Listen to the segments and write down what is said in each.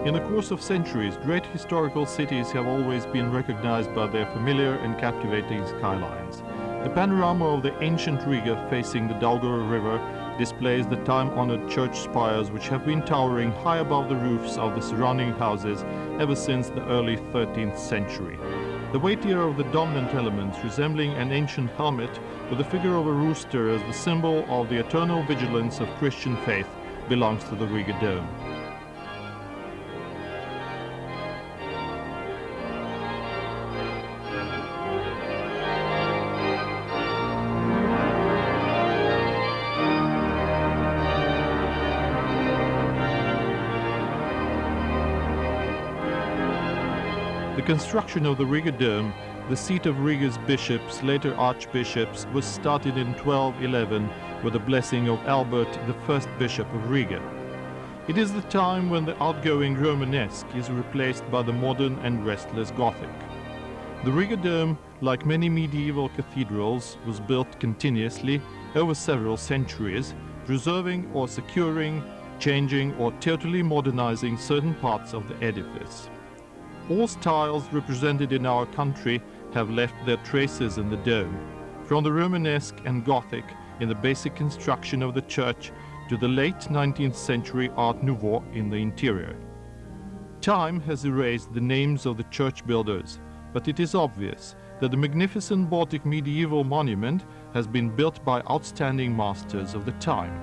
In the course of centuries, great historical cities have always been recognized by their familiar and captivating skylines. The panorama of the ancient Riga facing the Daugava River displays the time-honored church spires which have been towering high above the roofs of the surrounding houses ever since the early 13th century. The weightier of the dominant elements, resembling an ancient helmet with the figure of a rooster as the symbol of the eternal vigilance of Christian faith, belongs to the Riga Dome. The construction of the Riga Dome, the seat of Riga's bishops, later archbishops, was started in 1211 with the blessing of Albert, the first bishop of Riga. It is the time when the outgoing Romanesque is replaced by the modern and restless Gothic. The Riga Dome, like many medieval cathedrals, was built continuously over several centuries, preserving or securing, changing or totally modernizing certain parts of the edifice. All styles represented in our country have left their traces in the dome, from the Romanesque and Gothic in the basic construction of the church to the late 19th century Art Nouveau in the interior. Time has erased the names of the church builders, but it is obvious that the magnificent Baltic medieval monument has been built by outstanding masters of the time.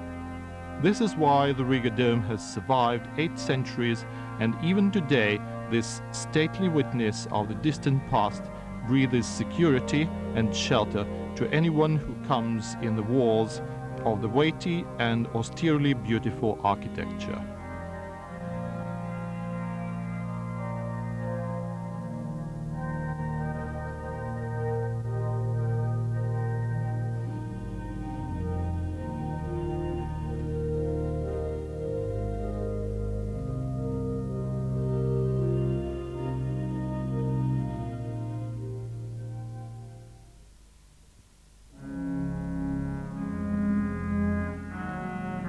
This is why the Riga Dome has survived 8 centuries, and even today this stately witness of the distant past breathes security and shelter to anyone who comes in the walls of the weighty and austerely beautiful architecture.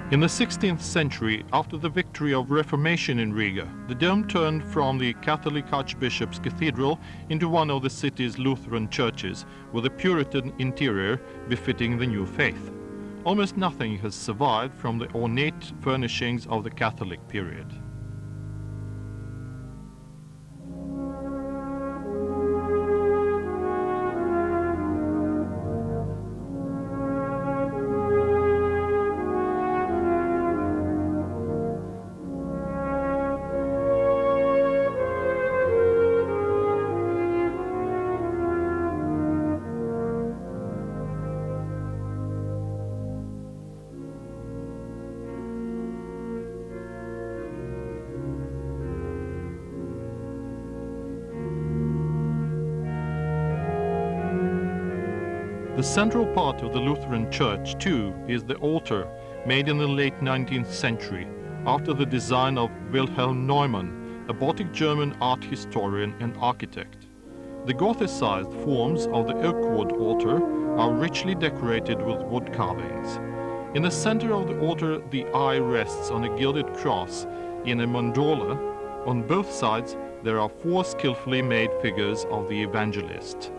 In the 16th century, after the victory of Reformation in Riga, the dome turned from the Catholic Archbishop's Cathedral into one of the city's Lutheran churches, with a Puritan interior befitting the new faith. Almost nothing has survived from the ornate furnishings of the Catholic period. The central part of the Lutheran church, too, is the altar, made in the late 19th century, after the design of Wilhelm Neumann, a Baltic German art historian and architect. The Gothicized forms of the oakwood altar are richly decorated with wood carvings. In the center of the altar, the eye rests on a gilded cross in a mandorla. On both sides, there are 4 skillfully made figures of the evangelist.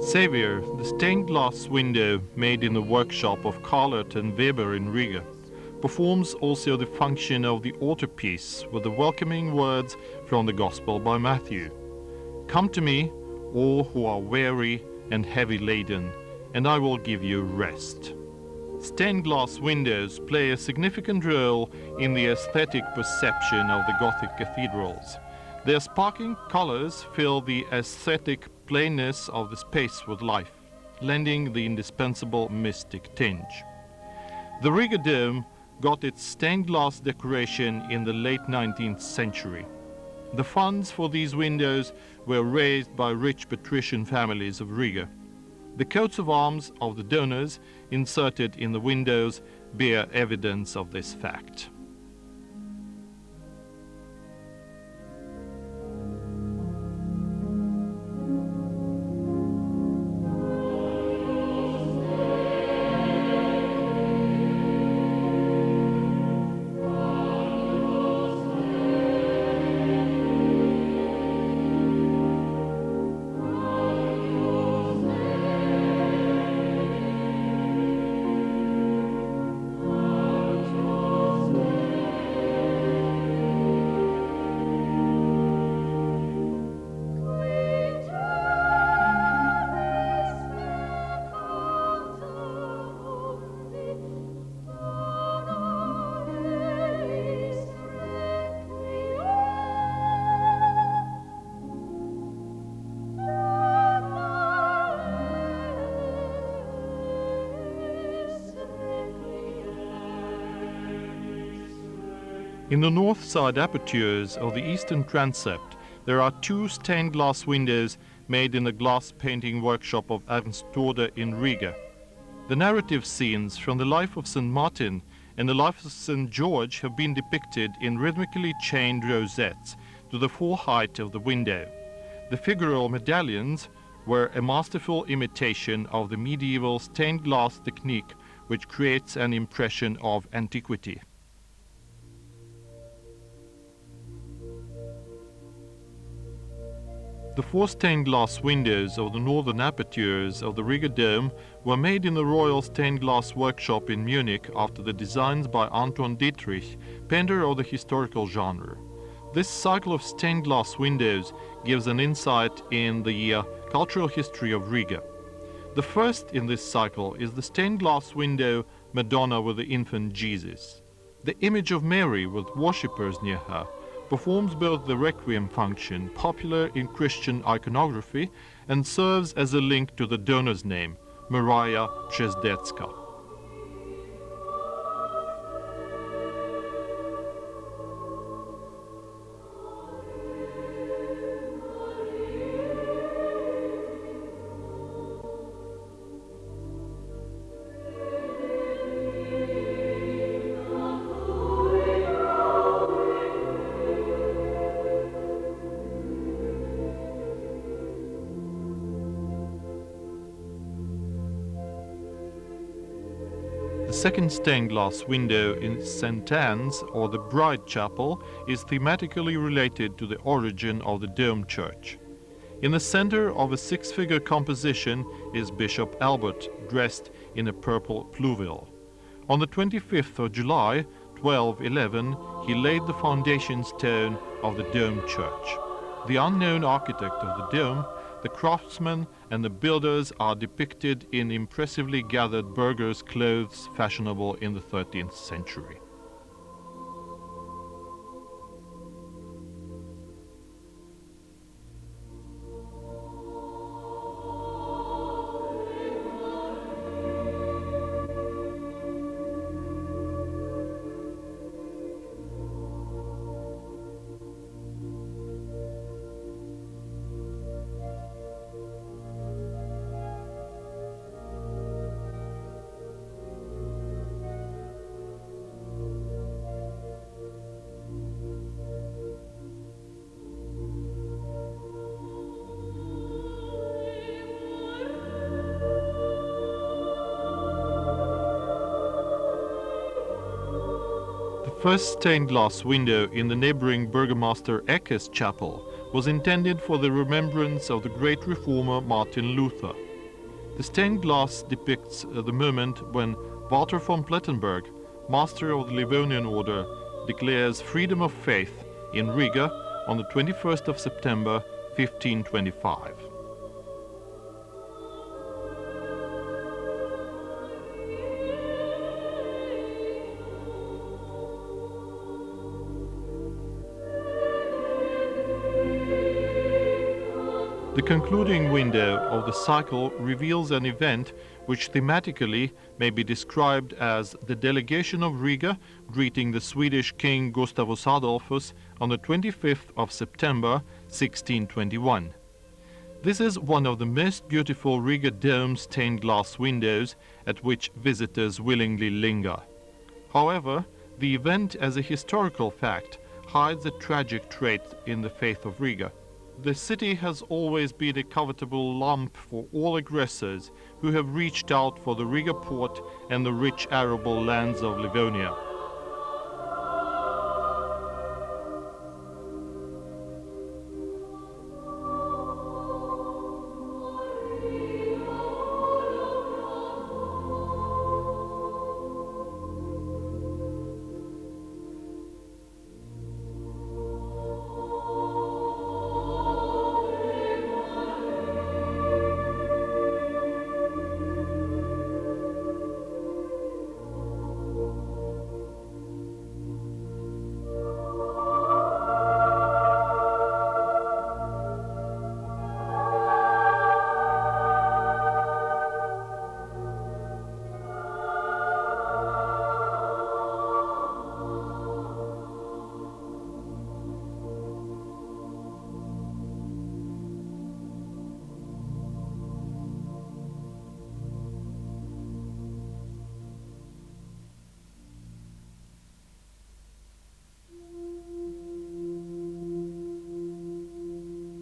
Savior, the stained glass window made in the workshop of Carlert and Weber in Riga, performs also the function of the altarpiece with the welcoming words from the Gospel by Matthew. Come to me, all who are weary and heavy laden, and I will give you rest. Stained glass windows play a significant role in the aesthetic perception of the Gothic cathedrals. Their sparkling colors fill the aesthetic plainness of the space with life, lending the indispensable mystic tinge. The Riga dome got its stained glass decoration in the late 19th century. The funds for these windows were raised by rich patrician families of Riga. The coats of arms of the donors inserted in the windows bear evidence of this fact. In the north side apertures of the eastern transept, there are two stained glass windows made in the glass painting workshop of Ernst Tode in Riga. The narrative scenes from the life of St. Martin and the life of St. George have been depicted in rhythmically chained rosettes to the full height of the window. The figural medallions were a masterful imitation of the medieval stained glass technique, which creates an impression of antiquity. The four stained glass windows of the northern apertures of the Riga dome were made in the Royal Stained Glass Workshop in Munich after the designs by Anton Dietrich, painter of the historical genre. This cycle of stained glass windows gives an insight in the cultural history of Riga. The first in this cycle is the stained glass window Madonna with the infant Jesus. The image of Mary with worshippers near her performs both the requiem function, popular in Christian iconography, and serves as a link to the donor's name, Maria Przezdecka. The second stained glass window in St. Anne's, or the Bride Chapel, is thematically related to the origin of the Dome Church. In the center of a six-figure composition is Bishop Albert, dressed in a purple pluville. On the 25th of July, 1211, he laid the foundation stone of the Dome Church. The unknown architect of the dome, the craftsmen and the builders are depicted in impressively gathered burghers' clothes fashionable in the 13th century. The first stained glass window in the neighboring Burgomaster Ecke's chapel was intended for the remembrance of the great reformer Martin Luther. The stained glass depicts the moment when Walter von Plettenberg, master of the Livonian order, declares freedom of faith in Riga on the 21st of September 1525. The concluding window of the cycle reveals an event which thematically may be described as the delegation of Riga greeting the Swedish King Gustavus Adolphus on the 25th of September 1621. This is one of the most beautiful Riga dome stained glass windows at which visitors willingly linger. However, the event as a historical fact hides a tragic trait in the faith of Riga. The city has always been a comfortable lump for all aggressors who have reached out for the Riga port and the rich arable lands of Livonia.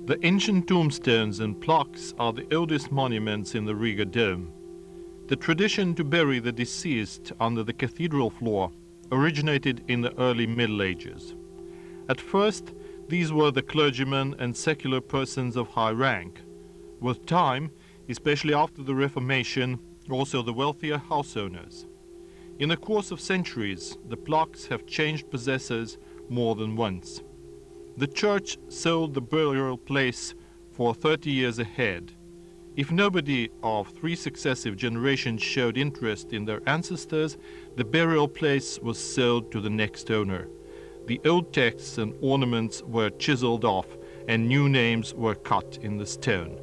The ancient tombstones and plaques are the oldest monuments in the Riga dome. The tradition to bury the deceased under the cathedral floor originated in the early Middle Ages. At first, these were the clergymen and secular persons of high rank. With time, especially after the Reformation, also the wealthier house owners. In the course of centuries, the plaques have changed possessors more than once. The church sold the burial place for 30 years ahead. If nobody of 3 successive generations showed interest in their ancestors, the burial place was sold to the next owner. The old texts and ornaments were chiseled off and new names were cut in the stone.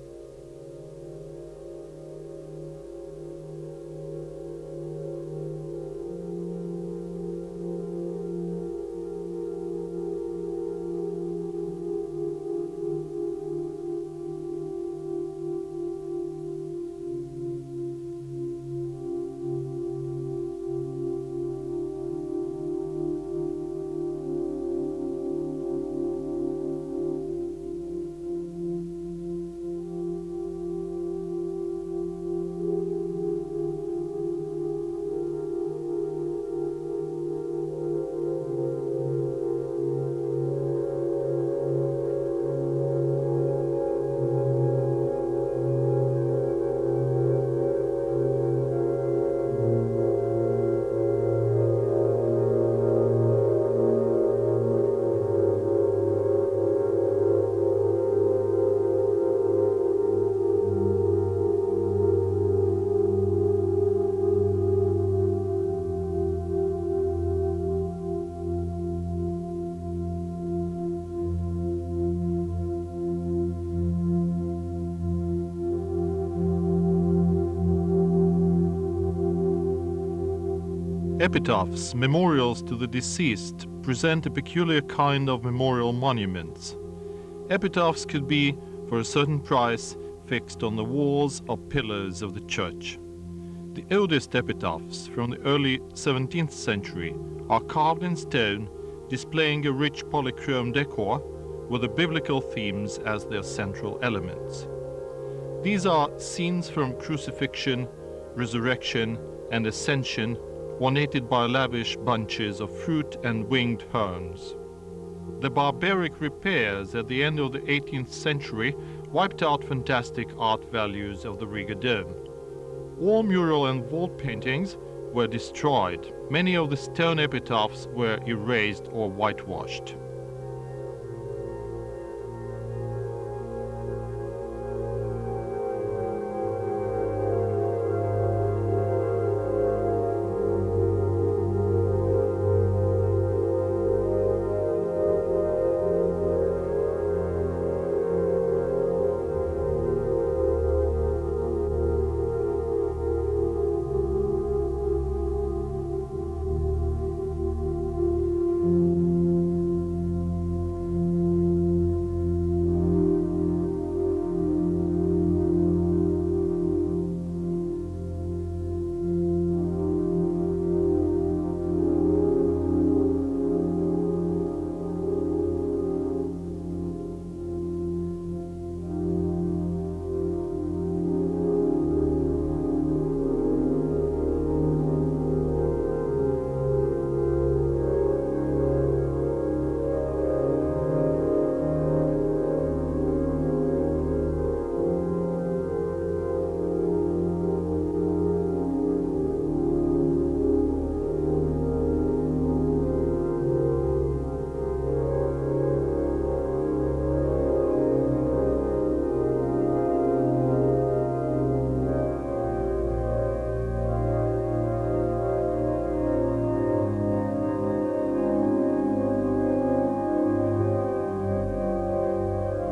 Epitaphs, memorials to the deceased, present a peculiar kind of memorial monuments. Epitaphs could be, for a certain price, fixed on the walls or pillars of the church. The oldest epitaphs, from the early 17th century, are carved in stone, displaying a rich polychrome decor with the biblical themes as their central elements. These are scenes from crucifixion, resurrection, and ascension, ornated by lavish bunches of fruit and winged herons. The barbaric repairs at the end of the 18th century wiped out fantastic art values of the Riga dome. All mural and wall paintings were destroyed. Many of the stone epitaphs were erased or whitewashed.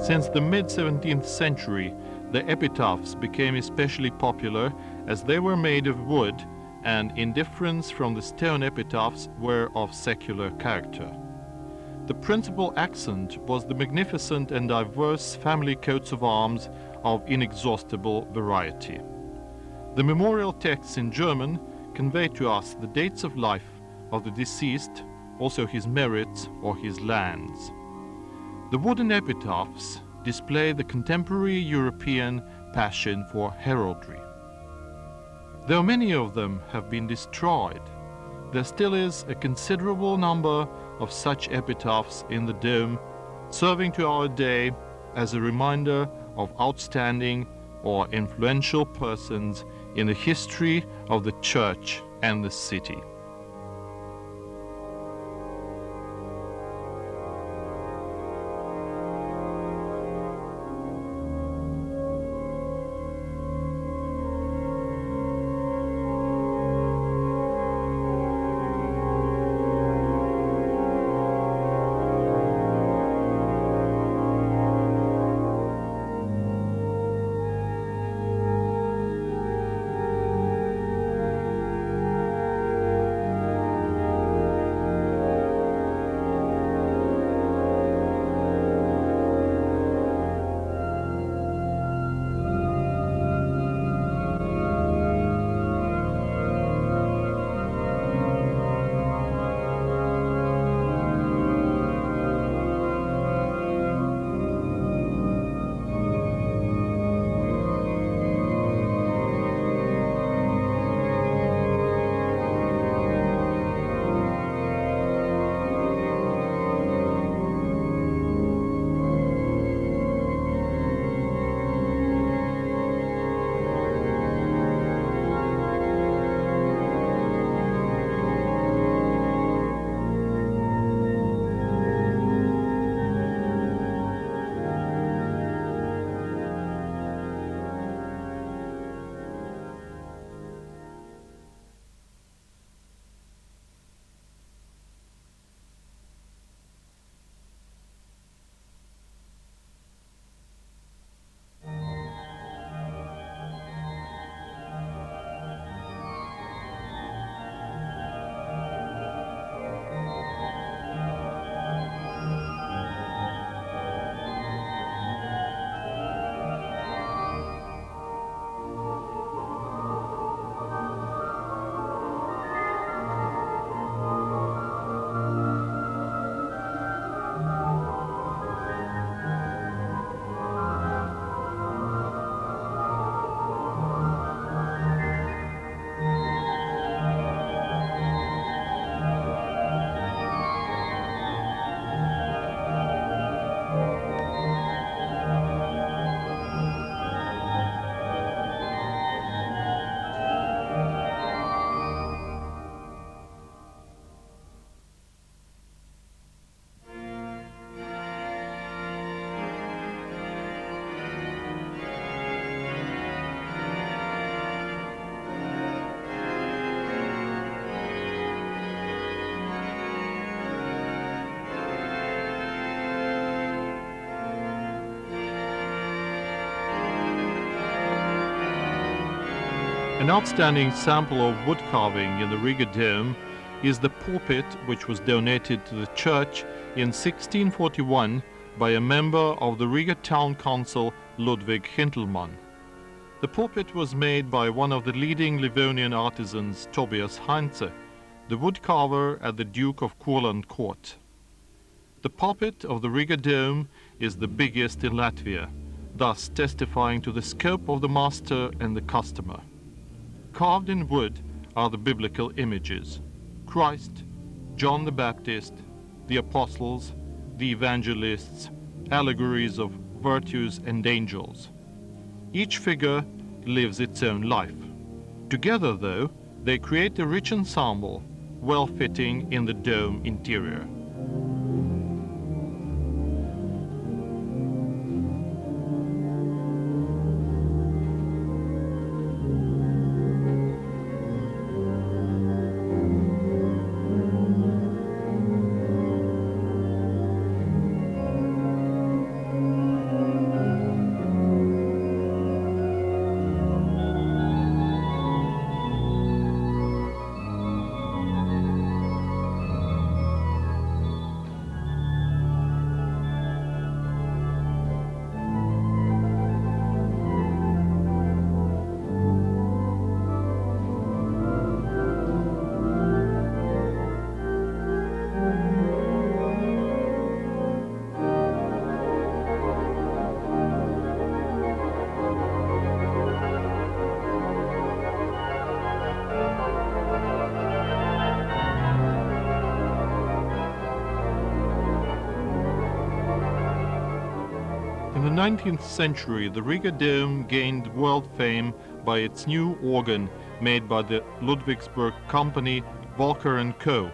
Since the mid-17th century, the epitaphs became especially popular as they were made of wood and, in difference from the stone epitaphs, were of secular character. The principal accent was the magnificent and diverse family coats of arms of inexhaustible variety. The memorial texts in German convey to us the dates of life of the deceased, also his merits or his lands. The wooden epitaphs display the contemporary European passion for heraldry. Though many of them have been destroyed, there still is a considerable number of such epitaphs in the dome, serving to our day as a reminder of outstanding or influential persons in the history of the church and the city. An outstanding sample of wood carving in the Riga dome is the pulpit, which was donated to the church in 1641 by a member of the Riga town council, Ludwig Hintelmann. The pulpit was made by one of the leading Livonian artisans, Tobias Heinze, the woodcarver at the Duke of Courland court. The pulpit of the Riga dome is the biggest in Latvia, thus testifying to the scope of the master and the customer. Carved in wood are the biblical images: Christ, John the Baptist, the apostles, the evangelists, allegories of virtues and angels. Each figure lives its own life. Together, though, they create a rich ensemble, well-fitting in the dome interior. 19th century, the Riga Dome gained world fame by its new organ made by the Ludwigsburg company Walker & Co.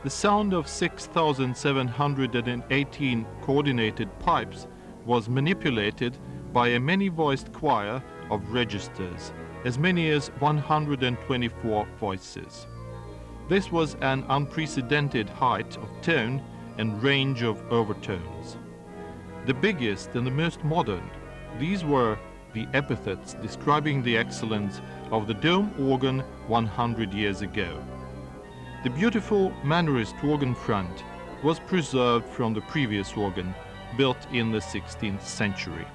The sound of 6,718 coordinated pipes was manipulated by a many-voiced choir of registers, as many as 124 voices. This was an unprecedented height of tone and range of overtones. The biggest and the most modern, these were the epithets describing the excellence of the dome organ 100 years ago. The beautiful Mannerist organ front was preserved from the previous organ, built in the 16th century.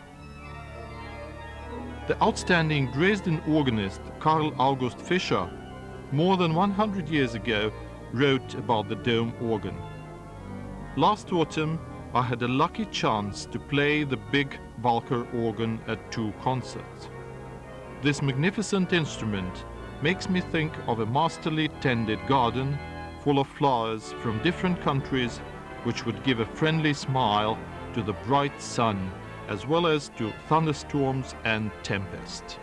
The outstanding Dresden organist Karl August Fischer, more than 100 years ago, wrote about the dome organ. Last autumn, I had a lucky chance to play the big Walker organ at 2 concerts. This magnificent instrument makes me think of a masterly tended garden full of flowers from different countries, which would give a friendly smile to the bright sun as well as to thunderstorms and tempest.